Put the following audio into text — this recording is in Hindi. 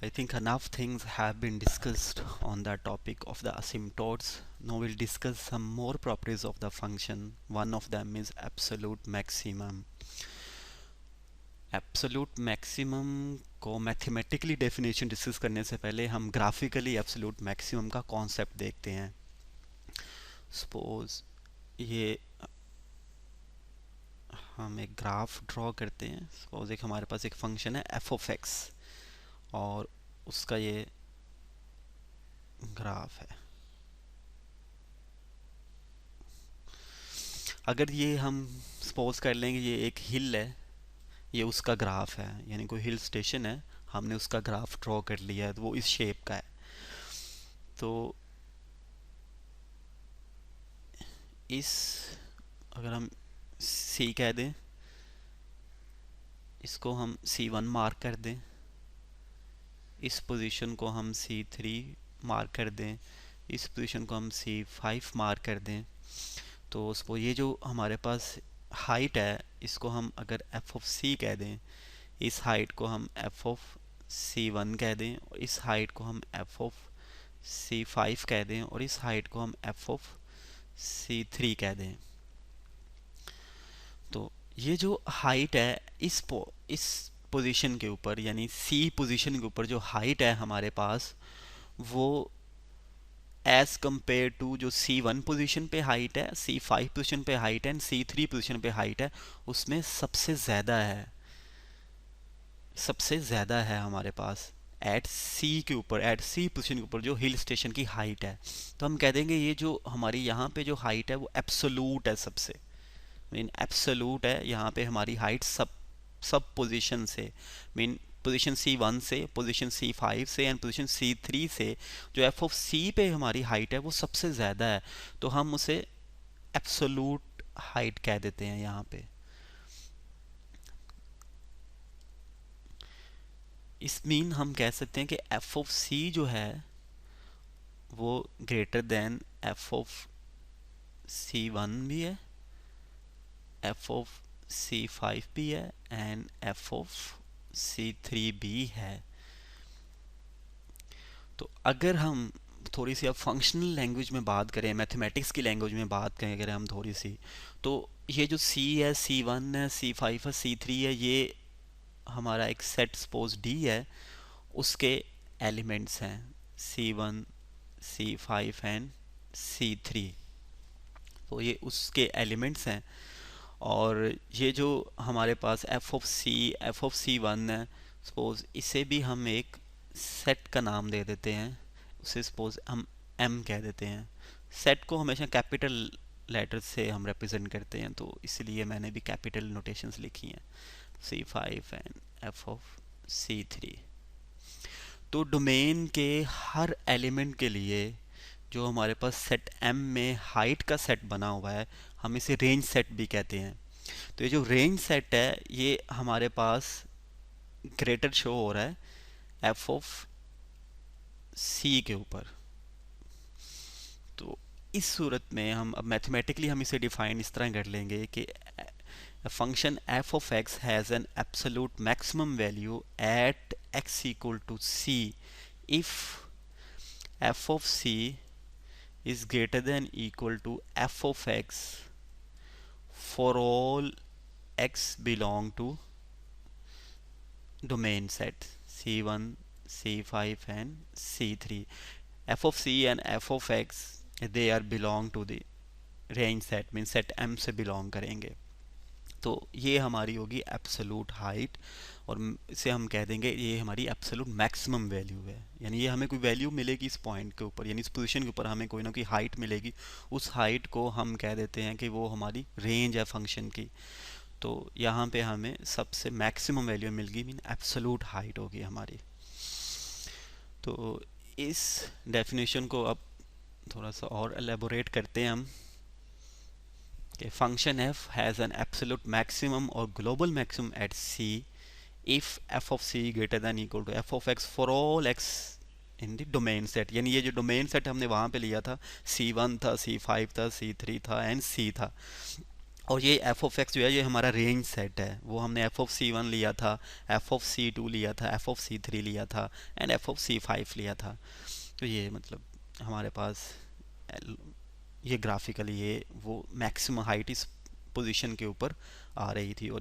I think enough things have been discussed on the topic of the asymptotes. Now we'll discuss some more properties of the function. One of them is absolute maximum. Absolute maximum को मैथमेटिकली डेफिनेशन डिस्कस करने से पहले हम ग्राफिकली एब्सोल्यूट मैक्सिमम का कॉन्सेप्ट देखते हैं. सपोज ये हम एक ग्राफ ड्रॉ करते हैं. सपोज एक हमारे पास एक फंक्शन है एफ ऑफ एक्स और उसका ये ग्राफ है. अगर ये हम सपोज कर लेंगे ये एक हिल है, ये उसका ग्राफ है, यानी कोई हिल स्टेशन है, हमने उसका ग्राफ ड्रॉ कर लिया है तो वो इस शेप का है. तो इस अगर हम सी कह दें, इसको हम C1 मार्क कर दें, इस पोजीशन को हम C3 मार्क कर दें, इस पोजीशन को हम C5 मार्क कर दें. तो सपोज ये जो हमारे पास हाइट है इसको हम अगर f ऑफ c कह दें, इस हाइट को हम f ऑफ c1 कह दें, और इस हाइट को हम f ऑफ c5 कह दें, और इस हाइट को हम f ऑफ c3 कह दें. तो ये जो हाइट है इस पोजीशन के ऊपर, यानी c पोजीशन के ऊपर जो हाइट है हमारे पास, वो एज कंपेयर टू जो C1 पोजीशन पे हाइट है, C5 पोजीशन पे हाइट है एंड C3 पोजीशन पे हाइट है, उसमें सबसे ज़्यादा है हमारे पास एट C के ऊपर, एट C पोजीशन के ऊपर जो हिल स्टेशन की हाइट है. तो हम कह देंगे ये जो हमारी यहाँ पे जो हाइट है वो एब्सोलूट है, सबसे मीन एब्सोलूट है. यहाँ पे हमारी हाइट सब पोजीशन से, मीन पोजीशन C1 से, पोजीशन C5 से एंड पोजीशन C3 से जो f ऑफ C पे हमारी हाइट है वो सबसे ज़्यादा है. तो हम उसे एब्सोलूट हाइट कह देते हैं यहाँ पे. इस मीन हम कह सकते हैं कि f ऑफ C जो है वो greater than f of C1 भी है, f ऑफ C5 भी है एंड f ऑफ C3 भी है. तो अगर हम थोड़ी सी अब फंक्शनल लैंग्वेज में बात करें, मैथमेटिक्स की लैंग्वेज में बात करें अगर हम थोड़ी सी, तो ये जो C है, C1 है, C5 है, C3 है, ये हमारा एक सेट सपोज D है, उसके एलिमेंट्स हैं C1, C5 एंड C3. तो ये उसके एलिमेंट्स हैं. और ये जो हमारे पास f ऑफ C1 है, सपोज इसे भी हम एक सेट का नाम दे देते हैं, उसे सपोज हम m कह देते हैं. सेट को हमेशा कैपिटल लेटर से हम रिप्रेजेंट करते हैं, तो इसलिए मैंने भी कैपिटल नोटेशंस लिखी हैं, C5 and f of C3. तो डोमेन के हर एलिमेंट के लिए जो हमारे पास सेट M में हाइट का सेट बना हुआ है, हम इसे रेंज सेट भी कहते हैं. तो ये जो रेंज सेट है ये हमारे पास ग्रेटर शो हो रहा है f ऑफ C के ऊपर. तो इस सूरत में हम अब मैथमेटिकली हम इसे डिफाइन इस तरह कर लेंगे कि function f of x has an absolute maximum value at x equal to c if f of c is greater than equal to f of x for all x belong to domain set c1, c5 and c3. f of c and f of x they are belong to the range set, mean set m से बिलोंग करेंगे. तो ये हमारी होगी एब्सोलूट हाइट, और इसे हम कह देंगे ये हमारी एब्सोलूट मैक्सिमम वैल्यू है. यानी ये हमें कोई वैल्यू मिलेगी इस पॉइंट के ऊपर, यानी इस पोजीशन के ऊपर हमें कोई ना कोई हाइट मिलेगी, उस हाइट को हम कह देते हैं कि वो हमारी रेंज है फंक्शन की. तो यहाँ पे हमें सबसे मैक्सिमम वैल्यू मिल गई, मीन एब्सोलूट हाइट होगी हमारी. तो इस डेफिनेशन को अब थोड़ा सा और एलेबोरेट करते हैं हम कि function f has an absolute maximum और global maximum at c if f of c greater than equal to f of x for all x in the domain set. यानी ये जो डोमेन सेट हमने वहाँ पे लिया था C1 था, C5 था, C3 था एंड C था, और ये एफ ऑफ एक्स जो है ये हमारा रेंज सेट है, वो हमने एफ ऑफ सी वन लिया था, एफ ऑफ सी टू लिया था, एफ ऑफ सी थ्री लिया था, and F of C five लिया था। तो ये मतलब हमारे पास ये ग्राफिकली ये वो मैक्सिमम हाइट इस पोजीशन के ऊपर आ रही थी। और